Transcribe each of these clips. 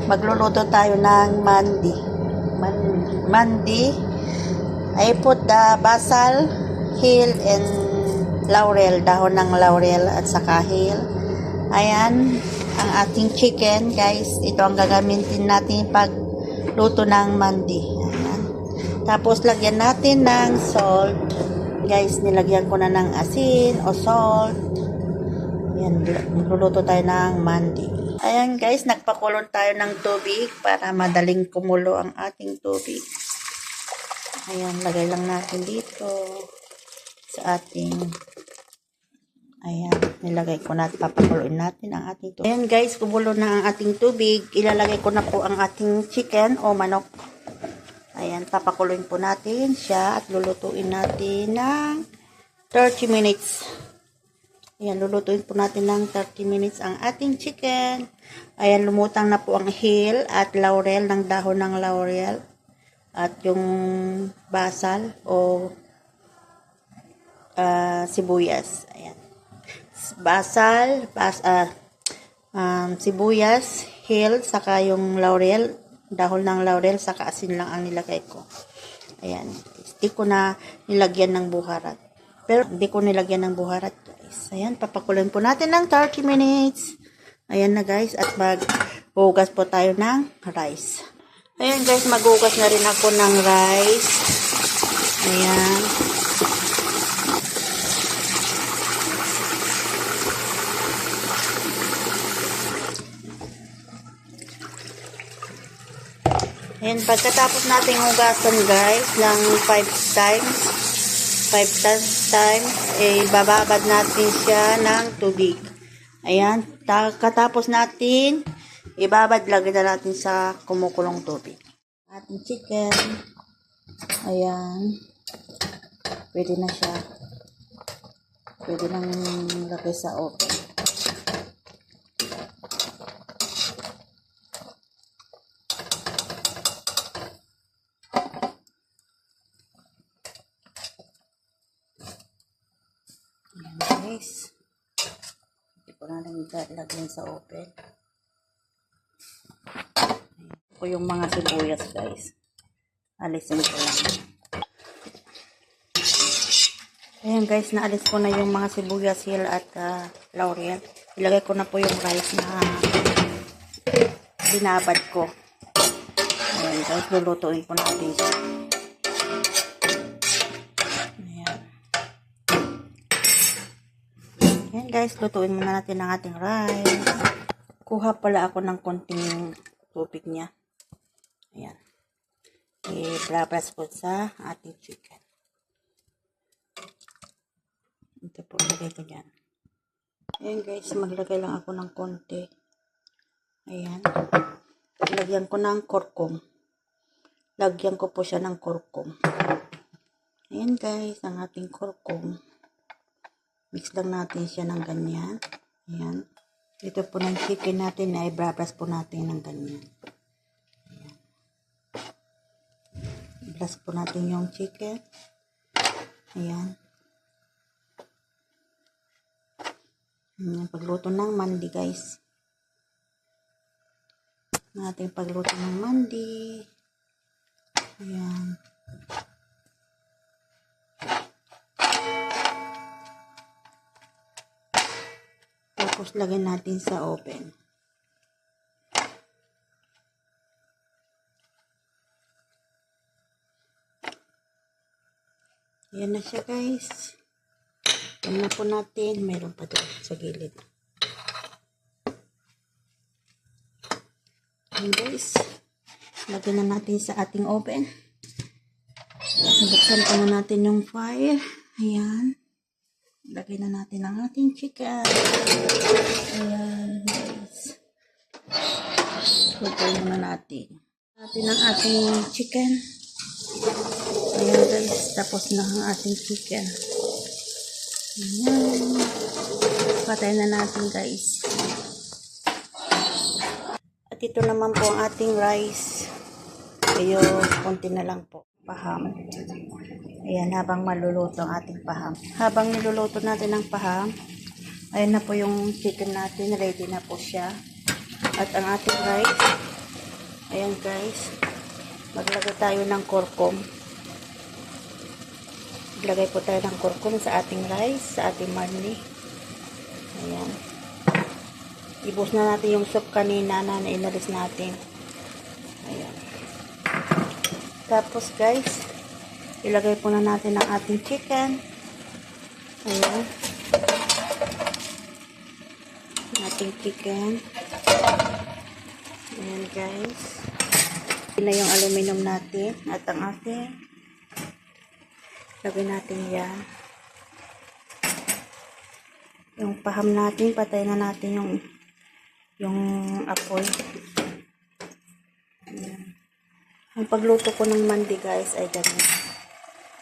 Magluluto tayo ng mandi. Mandi. I put the basil, hill, and laurel. Dahon ng laurel at saka hill. Ayan, ang ating chicken, guys. Ito ang gagamitin natin pag luto ng mandi. Ayan. Tapos, lagyan natin ng salt. Guys, nilagyan ko na ng asin o salt. Ayan, magluluto tayo ng mandi. Ayan guys, nagpakulon tayo ng tubig para madaling kumulo ang ating tubig. Ayan, lagay lang natin dito sa ating, ayan, nilagay ko na at papakuloyin natin ang ating tubig. Ayan guys, kumulo na ang ating tubig. Ilalagay ko na po ang ating chicken o manok. Ayan, papakuloyin po natin siya at lulutuin natin ng 30 minutes. Ayan, lulutuin po natin ng 30 minutes ang ating chicken. Ayan, lumutang na po ang hill at laurel, ng dahon ng laurel. At yung basil o sibuyas. Ayan. Basil, sibuyas, hill, saka yung laurel, dahon ng laurel, saka asin lang ang nilagay ko. Ayan. Hindi ko na nilagyan ng buharat. Pero hindi ko nilagyan ng buharat, guys. Ayan, papakuloyin po natin ng 30 minutes. Ayan na guys, at maghugas po tayo ng rice. Ayan guys, maghugas na rin ako ng rice. Ayan. Ayan, pagkatapos natin hugasan guys ng 5 times, bababad natin siya ng tubig. Ayan, katapos natin, ibabad lagi na natin sa kumukulong tubig. Ating chicken, ayan, pwede na siya. Pwede nang lagay sa oven. Ayan guys. Hindi ko na lagyan sa oven. Ito yung mga sibuyas guys. Alisin ko lang. Ayan guys, naalis ko na yung mga sibuyas, hill at laurel. Ilagay ko na po yung rice na binabad ko. Ayan guys, lulutuin ko natin siya. Ayan guys, lutuin muna natin ang ating rice. Kuha pala ako ng konting tubig niya. Ayan. I-blabas ko sa ating chicken. Ito po, lagay ko dyan. Ayan guys, maglagay lang ako ng konti. Ayan. Lagyan ko ng kurkum. Lagyan ko po siya ng kurkum. Ayan guys, ang ating kurkum. Mix lang natin siya ng ganyan. Ayan. Ito po ng chicken natin na i-blabas po natin ng ganyan. Ayan. I-blast po natin yung chicken. Ayan. Ayan. Pagluto ng mandi guys. Ating pagluto ng mandi. Ayan. Tapos lagyan natin sa oven. Ayan na siya guys. Ayan na po natin. Mayroon pa doon sa gilid. Ayan guys. Lagyan na natin sa ating oven. Buksan pa na natin yung fire. Ayan. Lagyan na natin ang ating chicken. Ayan, guys. Lutuin muna natin. Ang ating chicken. Ayan, guys. Tapos na ang ating chicken. Ayan. Patay na natin, guys. At ito naman po ang ating rice. Ayo, konti na lang po. Paham. Ayan, habang maluluto ang ating paham. Habang niluluto natin ang paham, ayan na po yung chicken natin. Ready na po siya. At ang ating rice, Ayan guys. Maglagay tayo ng kurkum. Maglagay po tayo ng kurkum sa ating rice, sa ating mandi. Ayan. Ibus na natin yung soup kanina na inalis natin. Ayan. Tapos guys, ilagay po na natin ang ating chicken. Ayan. Ating chicken. Ayan guys. Ito na yung aluminum natin at ang ating lagay natin yan. Yung paham natin, patay na natin yung apoy. Ayan. Ang pagluto ko ng mandi guys ay ganun.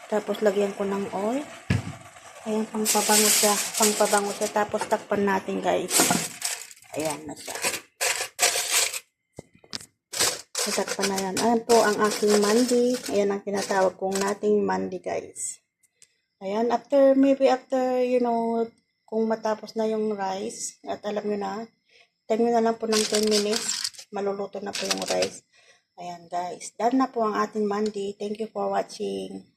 Tapos lagyan ko ng oil. Ayan, pangpabango siya. Tapos takpan natin guys. Ayan na siya. Takpan na yan. Ayan po ang aking mandi. Ayan ang tinatawag kong nating mandi guys. Ayan, maybe after, kung matapos na yung rice, at alam nyo na, time nyo na lang po ng 10 minutes, maluluto na po yung rice. Ayan guys, done na po ang ating mandi. Thank you for watching.